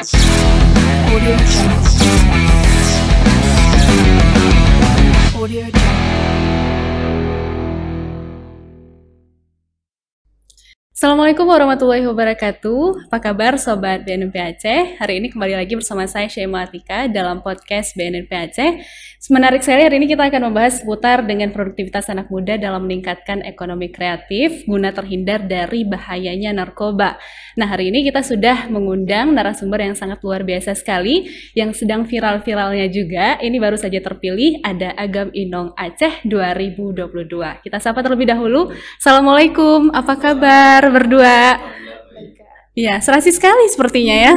Audio Jungle. Audio Jungle. Assalamualaikum warahmatullahi wabarakatuh. Apa kabar Sobat BNNP Aceh? Hari ini kembali lagi bersama saya Syema Atika dalam podcast BNNP Aceh. Menarik sekali, hari ini kita akan membahas seputar dengan produktivitas anak muda dalam meningkatkan ekonomi kreatif guna terhindar dari bahayanya narkoba. Nah, hari ini kita sudah mengundang narasumber yang sangat luar biasa sekali, yang sedang viral-viralnya juga. Ini baru saja terpilih, ada Agam Inong Aceh 2022. Kita sapa terlebih dahulu. Assalamualaikum, apa kabar berdua? Iya, serasi sekali sepertinya ya.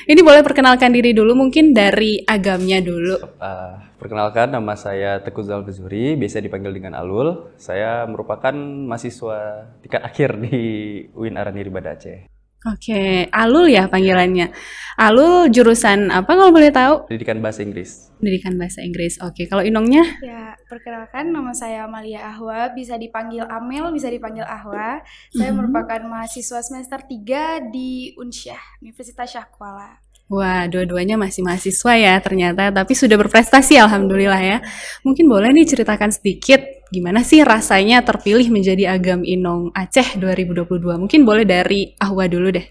Ini boleh perkenalkan diri dulu, mungkin dari Agamnya dulu. Perkenalkan, nama saya Teguh Zulfan Zuhri, biasa dipanggil dengan Alul. Saya merupakan mahasiswa tingkat akhir di UIN Arani Ribada Aceh. Oke, Alul ya panggilannya. Alul jurusan apa kalau boleh tahu? Pendidikan Bahasa Inggris. Pendidikan Bahasa Inggris. Oke, kalau Inongnya? Ya, perkenalkan nama saya Amalia Ahwa, bisa dipanggil Amel, bisa dipanggil Ahwa. Saya merupakan mahasiswa semester 3 di Unsyah, Universitas Syah Kuala. Wah, dua-duanya masih mahasiswa ya ternyata, tapi sudah berprestasi alhamdulillah ya. Mungkin boleh nih ceritakan sedikit gimana sih rasanya terpilih menjadi Agam Inong Aceh 2022. Mungkin boleh dari Ahwa dulu deh.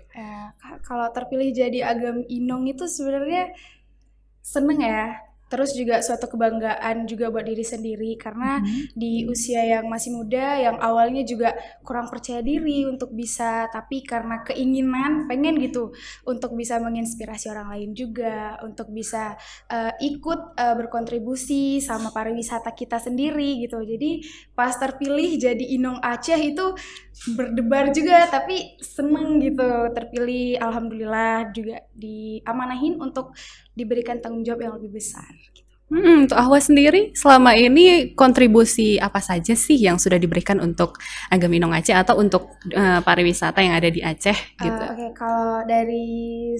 Kalau terpilih jadi Agam Inong itu sebenarnya seneng ya. Terus juga suatu kebanggaan juga buat diri sendiri karena di usia yang masih muda, yang awalnya juga kurang percaya diri untuk bisa, tapi karena keinginan pengen gitu untuk bisa menginspirasi orang lain juga, untuk bisa ikut berkontribusi sama pariwisata kita sendiri gitu. Jadi pas terpilih jadi Inong Aceh itu berdebar juga, tapi seneng gitu terpilih. Alhamdulillah juga diamanahin untuk diberikan tanggung jawab yang lebih besar. Untuk Ahwa sendiri, selama ini kontribusi apa saja sih yang sudah diberikan untuk Agam Inong Aceh atau untuk pariwisata yang ada di Aceh gitu? Oke, kalau dari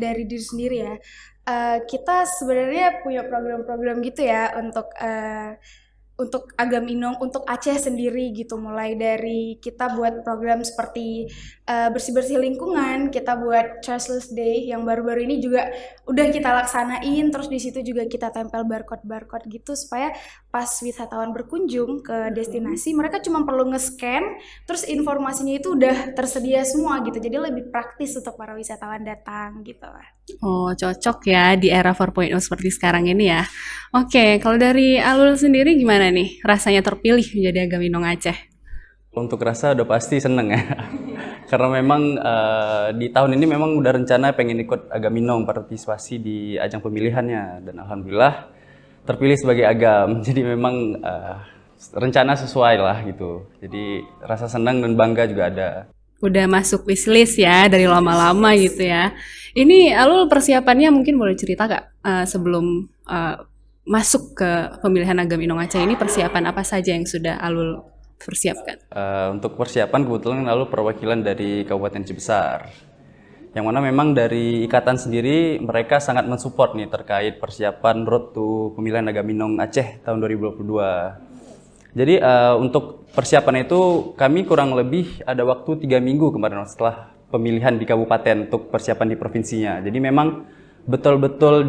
diri sendiri ya, kita sebenarnya punya program-program gitu ya untuk Agam Inong, untuk Aceh sendiri gitu. Mulai dari kita buat program seperti bersih-bersih lingkungan, kita buat Trashless Day yang baru-baru ini juga udah kita laksanain. Terus di situ juga kita tempel barcode gitu supaya pas wisatawan berkunjung ke destinasi mereka cuma perlu nge-scan, terus informasinya itu udah tersedia semua gitu. Jadi lebih praktis untuk para wisatawan datang gitu. Oh, cocok ya di era 4.0 seperti sekarang ini ya. Oke, kalau dari Alul sendiri gimana nih rasanya terpilih menjadi Agam Inong Aceh? Untuk rasa udah pasti seneng ya. Karena memang di tahun ini memang udah rencana pengen ikut Agam Inong partisipasi di ajang pemilihannya. Dan alhamdulillah terpilih sebagai Agam. Jadi memang rencana sesuai lah gitu. Jadi rasa senang dan bangga juga ada. Udah masuk wishlist ya dari lama-lama gitu ya. Ini Alul persiapannya mungkin boleh cerita gak sebelum masuk ke pemilihan Agam Inong Aceh ini, persiapan apa saja yang sudah Alul persiapkan? Untuk persiapan kebetulan Alul perwakilan dari Kabupaten Cibesar. Yang mana memang dari ikatan sendiri mereka sangat mensupport nih terkait persiapan road to pemilihan Agam Inong Aceh tahun 2022. Jadi untuk persiapan itu kami kurang lebih ada waktu 3 minggu kemarin setelah pemilihan di kabupaten untuk persiapan di provinsinya. Jadi memang betul-betul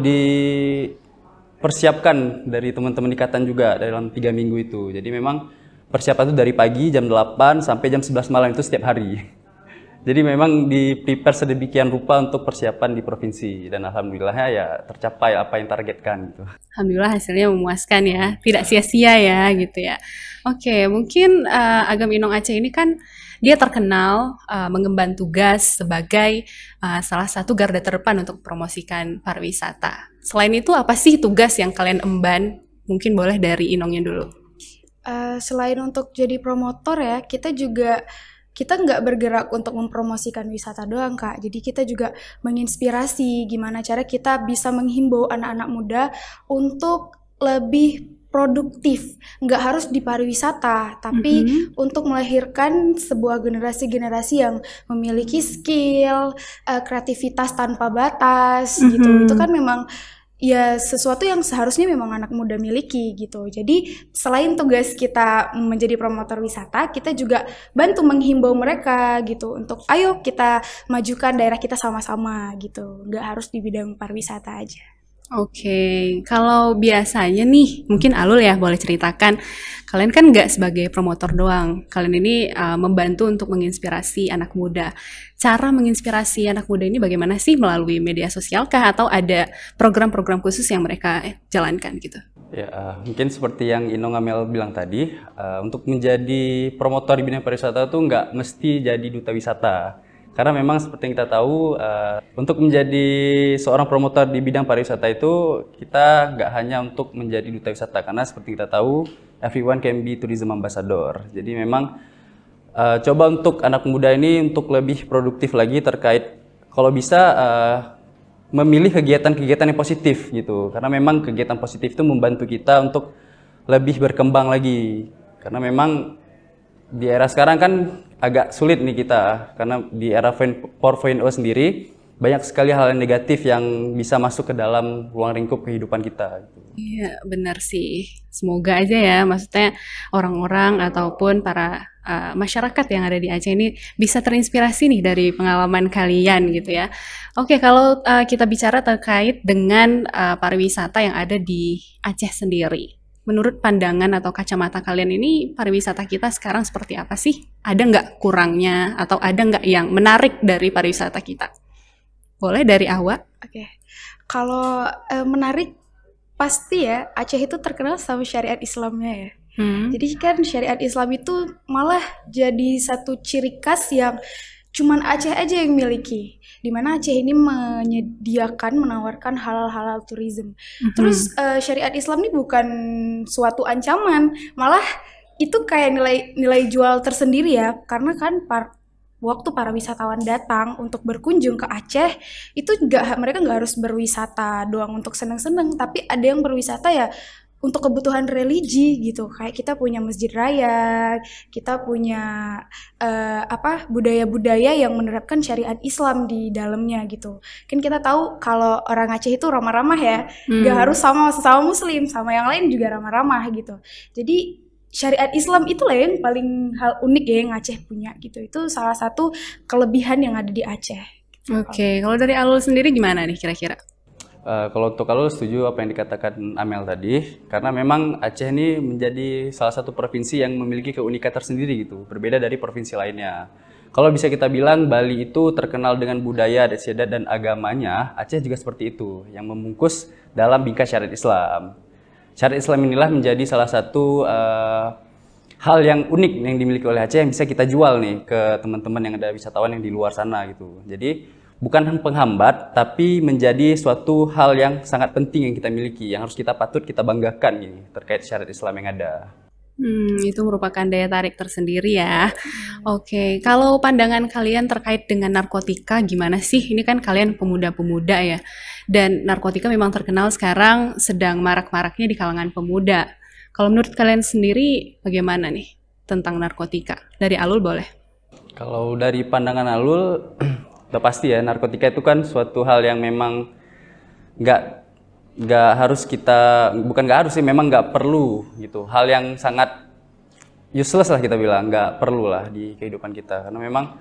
dipersiapkan dari teman-teman ikatan juga dalam 3 minggu itu. Jadi memang persiapan itu dari pagi jam 8 sampai jam 11 malam itu setiap hari. Jadi memang di-prepare sedemikian rupa untuk persiapan di provinsi dan alhamdulillahnya ya tercapai apa yang targetkan gitu. Alhamdulillah hasilnya memuaskan ya, tidak sia-sia ya gitu ya. Oke, mungkin Agam Inong Aceh ini kan dia terkenal mengemban tugas sebagai salah satu garda terdepan untuk promosikan pariwisata. Selain itu apa sih tugas yang kalian emban? Mungkin boleh dari Inongnya dulu. Selain untuk jadi promotor ya, kita nggak bergerak untuk mempromosikan wisata doang Kak. Jadi kita juga menginspirasi gimana cara kita bisa menghimbau anak-anak muda untuk lebih produktif. Nggak harus di pariwisata, tapi untuk melahirkan sebuah generasi-generasi yang memiliki skill, kreativitas tanpa batas gitu. Itu kan memang ya sesuatu yang seharusnya memang anak muda miliki gitu. Jadi selain tugas kita menjadi promotor wisata, kita juga bantu menghimbau mereka gitu untuk ayo kita majukan daerah kita sama-sama gitu. Nggak harus di bidang pariwisata aja. Oke, kalau biasanya nih, mungkin Alul ya boleh ceritakan, kalian kan nggak sebagai promotor doang, kalian ini membantu untuk menginspirasi anak muda. Cara menginspirasi anak muda ini bagaimana sih, melalui media sosial kah atau ada program-program khusus yang mereka jalankan gitu? Ya, mungkin seperti yang Inong Amel bilang tadi, untuk menjadi promotor di bidang pariwisata tuh nggak mesti jadi duta wisata. Karena memang seperti yang kita tahu, untuk menjadi seorang promotor di bidang pariwisata itu, kita nggak hanya untuk menjadi duta wisata. Karena seperti kita tahu, everyone can be tourism ambassador. Jadi memang coba untuk anak muda ini untuk lebih produktif lagi terkait, kalau bisa memilih kegiatan-kegiatan yang positif gitu. Karena memang kegiatan positif itu membantu kita untuk lebih berkembang lagi. Karena memang di era sekarang kan agak sulit nih kita, karena di era 4.0 sendiri banyak sekali hal yang negatif yang bisa masuk ke dalam ruang lingkup kehidupan kita. Iya, benar sih. Semoga aja ya, maksudnya orang-orang ataupun para masyarakat yang ada di Aceh ini bisa terinspirasi nih dari pengalaman kalian gitu ya. Oke, kalau kita bicara terkait dengan pariwisata yang ada di Aceh sendiri. Menurut pandangan atau kacamata kalian ini, pariwisata kita sekarang seperti apa sih? Ada nggak kurangnya atau ada nggak yang menarik dari pariwisata kita? Boleh dari Awa? Oke. Kalau menarik, pasti ya Aceh itu terkenal sama syariat Islamnya ya. Jadi kan syariat Islam itu malah jadi satu ciri khas yang cuman Aceh aja yang miliki. Dimana Aceh ini menawarkan halal-halal tourism. Terus syariat Islam ini bukan suatu ancaman, malah itu kayak nilai jual tersendiri ya. Karena kan waktu para wisatawan datang untuk berkunjung ke Aceh, itu mereka nggak harus berwisata doang untuk seneng-seneng, tapi ada yang berwisata ya untuk kebutuhan religi gitu. Kayak kita punya masjid raya, kita punya budaya-budaya yang menerapkan syariat Islam di dalamnya gitu. Kan kita tahu kalau orang Aceh itu ramah-ramah ya, nggak harus sama sesama muslim, sama yang lain juga ramah-ramah gitu. Jadi syariat Islam itulah yang paling hal unik ya yang Aceh punya gitu. Itu salah satu kelebihan yang ada di Aceh. Oke, kalau dari Alul sendiri gimana nih kira-kira? Kalau untuk Alul setuju apa yang dikatakan Amel tadi, karena memang Aceh ini menjadi salah satu provinsi yang memiliki keunikan tersendiri gitu, berbeda dari provinsi lainnya. Kalau bisa kita bilang Bali itu terkenal dengan budaya, istiadat dan agamanya, Aceh juga seperti itu, yang membungkus dalam bingkai syariat Islam. Syariat Islam inilah menjadi salah satu hal yang unik yang dimiliki oleh Aceh yang bisa kita jual nih ke teman-teman yang ada wisatawan yang di luar sana gitu. Jadi bukan penghambat, tapi menjadi suatu hal yang sangat penting yang kita miliki, yang harus kita banggakan ini terkait syariat Islam yang ada. Itu merupakan daya tarik tersendiri ya. Oke, kalau pandangan kalian terkait dengan narkotika gimana sih? Ini kan kalian pemuda-pemuda ya, dan narkotika memang terkenal sekarang sedang marak-maraknya di kalangan pemuda. Kalau menurut kalian sendiri bagaimana nih tentang narkotika? Dari Alul boleh? Kalau dari pandangan Alul, udah pasti ya, narkotika itu kan suatu hal yang memang nggak harus kita, bukan nggak harus sih, memang nggak perlu gitu. Hal yang sangat useless lah kita bilang, nggak perlu lah di kehidupan kita. Karena memang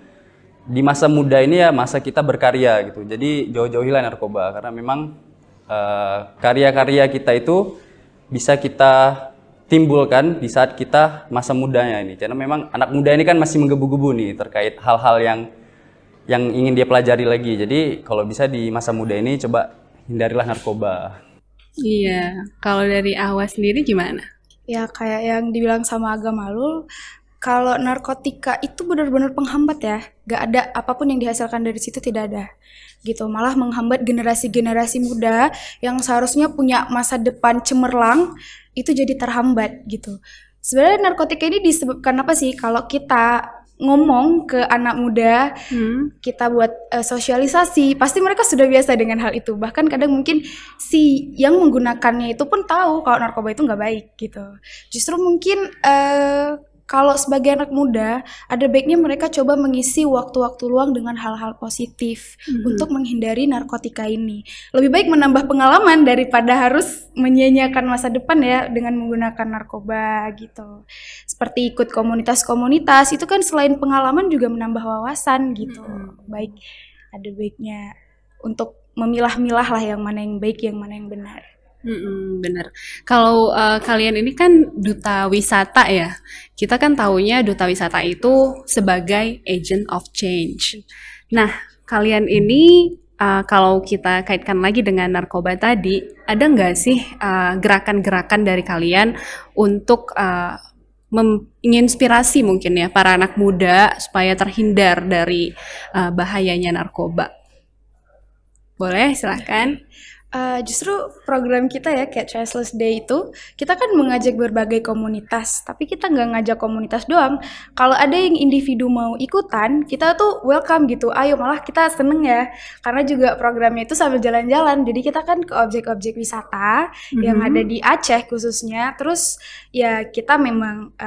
di masa muda ini ya masa kita berkarya gitu. Jadi jauh-jauhilah narkoba, karena memang karya-karya kita itu bisa kita timbulkan di saat kita masa mudanya ini. Karena memang anak muda ini kan masih menggebu-gebu nih terkait hal-hal yang ingin dia pelajari lagi. Jadi kalau bisa di masa muda ini coba hindarilah narkoba. Iya, kalau dari Awa sendiri gimana? Ya kayak yang dibilang sama Agama Alul, kalau narkotika itu benar-benar penghambat ya. Gak ada apapun yang dihasilkan dari situ, tidak ada. Gitu, malah menghambat generasi-generasi muda yang seharusnya punya masa depan cemerlang, itu jadi terhambat gitu. Sebenarnya narkotika ini disebabkan apa sih? Kalau kita ngomong ke anak muda, kita buat sosialisasi, pasti mereka sudah biasa dengan hal itu. Bahkan kadang mungkin si yang menggunakannya itu pun tahu kalau narkoba itu nggak baik gitu. Justru mungkin kalau sebagai anak muda, ada baiknya mereka coba mengisi waktu-waktu luang dengan hal-hal positif untuk menghindari narkotika ini. Lebih baik menambah pengalaman daripada harus menyia-nyiakan masa depan ya dengan menggunakan narkoba gitu. Seperti ikut komunitas-komunitas, itu kan selain pengalaman juga menambah wawasan gitu. Baik, ada baiknya untuk memilah-milah lah yang mana yang baik, yang mana yang benar. Bener. Kalau kalian ini kan duta wisata ya, kita kan taunya duta wisata itu sebagai agent of change. Nah, kalian ini kalau kita kaitkan lagi dengan narkoba tadi, ada nggak sih gerakan-gerakan dari kalian untuk menginspirasi mungkin ya para anak muda supaya terhindar dari bahayanya narkoba? Boleh, silahkan. Justru program kita ya kayak Choiceless Day itu kita kan mengajak berbagai komunitas, tapi kita nggak ngajak komunitas doang. Kalau ada yang individu mau ikutan, kita tuh welcome gitu. Ayo, malah kita seneng ya, karena juga programnya itu sambil jalan-jalan. Jadi kita kan ke objek-objek wisata yang ada di Aceh khususnya. Terus ya kita memang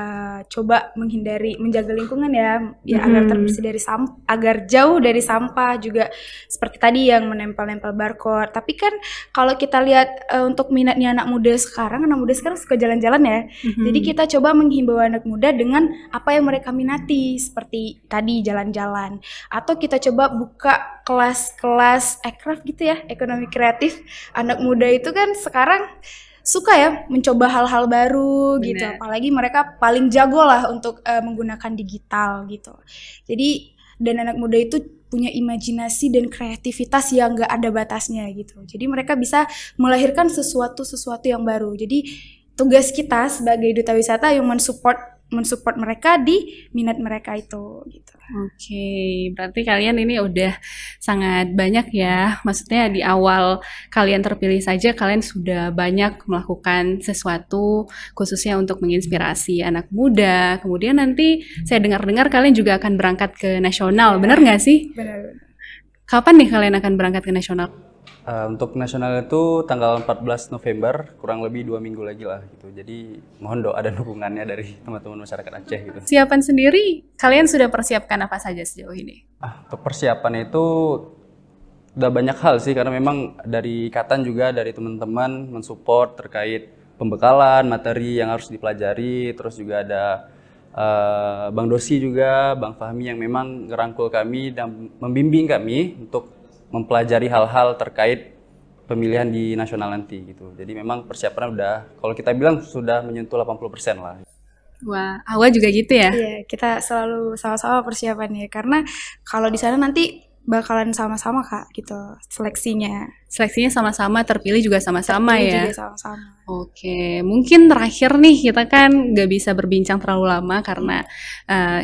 coba menjaga lingkungan ya agar terbersih dari agar jauh dari sampah juga. Seperti tadi yang menempel-nempel barcode. Tapi kan kalau kita lihat untuk minatnya anak muda sekarang suka jalan-jalan ya. Jadi kita coba menghimbau anak muda dengan apa yang mereka minati, seperti tadi jalan-jalan. Atau kita coba buka kelas-kelas aircraft gitu ya, ekonomi kreatif. Anak muda itu kan sekarang suka ya mencoba hal-hal baru gitu. Apalagi mereka paling jago lah untuk menggunakan digital gitu. Jadi dan anak muda itu punya imajinasi dan kreativitas yang gak ada batasnya gitu. Jadi mereka bisa melahirkan sesuatu yang baru. Jadi tugas kita sebagai duta wisata yang mensupport mereka di minat mereka itu gitu. Oke, berarti kalian ini udah sangat banyak ya. Maksudnya di awal kalian terpilih saja kalian sudah banyak melakukan sesuatu khususnya untuk menginspirasi anak muda. Kemudian nanti saya dengar-dengar kalian juga akan berangkat ke nasional, benar nggak sih? Benar. Kapan nih kalian akan berangkat ke nasional? Untuk nasional itu tanggal 14 November, kurang lebih 2 minggu lagi lah gitu. Jadi mohon doa dan dukungannya dari teman-teman masyarakat Aceh gitu. Siapan sendiri, kalian sudah persiapkan apa saja sejauh ini? Untuk persiapan itu udah banyak hal sih, karena memang dari ikatan juga dari teman-teman mensupport terkait pembekalan, materi yang harus dipelajari, terus juga ada Bang Dosi juga, Bang Fahmi yang memang ngerangkul kami dan membimbing kami untuk mempelajari hal-hal terkait pemilihan di nasional nanti gitu. Jadi memang persiapan udah, kalau kita bilang sudah menyentuh 80% lah. Wah, Awa juga gitu ya? Iya, kita selalu sama-sama persiapan ya, karena kalau di sana nanti bakalan sama-sama Kak gitu seleksinya. Seleksinya sama-sama, terpilih juga sama-sama ya? Juga sama-sama. Oke, mungkin terakhir nih, kita kan nggak bisa berbincang terlalu lama karena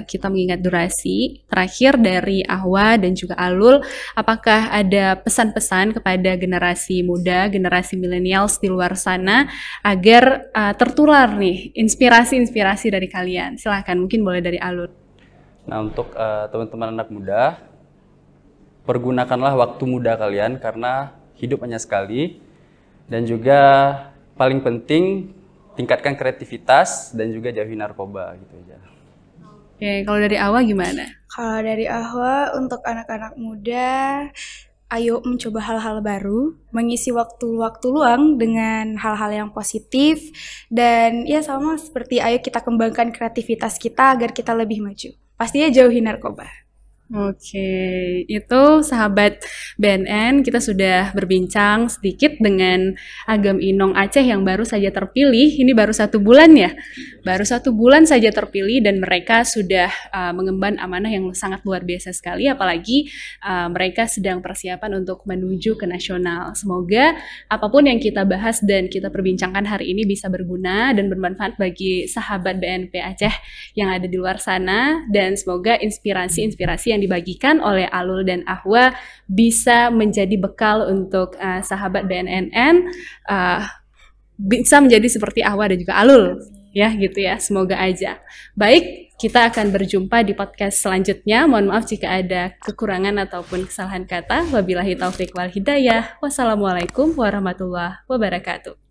kita mengingat durasi. Terakhir dari Ahwa dan juga Alul, apakah ada pesan-pesan kepada generasi muda, generasi millennials di luar sana agar tertular nih inspirasi-inspirasi dari kalian? Silahkan, mungkin boleh dari Alul. Nah, untuk teman-teman anak muda, pergunakanlah waktu muda kalian karena hidup hanya sekali, dan juga paling penting tingkatkan kreativitas dan juga jauhi narkoba gitu aja. Oke, kalau dari Awa gimana? Kalau dari Ahwa untuk anak-anak muda, ayo mencoba hal-hal baru, mengisi waktu-waktu luang dengan hal-hal yang positif, dan ya sama seperti ayo kita kembangkan kreativitas kita agar kita lebih maju. Pastinya jauhi narkoba. Oke, itu sahabat BNN, kita sudah berbincang sedikit dengan Agam Inong Aceh yang baru saja terpilih. Ini baru 1 bulan ya, baru 1 bulan saja terpilih dan mereka sudah mengemban amanah yang sangat luar biasa sekali. Apalagi mereka sedang persiapan untuk menuju ke nasional. Semoga apapun yang kita bahas dan kita perbincangkan hari ini bisa berguna dan bermanfaat bagi sahabat BNP Aceh yang ada di luar sana, dan semoga inspirasi-inspirasi yang dibagikan oleh Alul dan Ahwa bisa menjadi bekal untuk sahabat BNNN, bisa menjadi seperti Ahwa dan juga Alul ya gitu ya, semoga aja. Baik, kita akan berjumpa di podcast selanjutnya. Mohon maaf jika ada kekurangan ataupun kesalahan kata. Wabillahi taufik wal hidayah. Wassalamualaikum warahmatullahi wabarakatuh.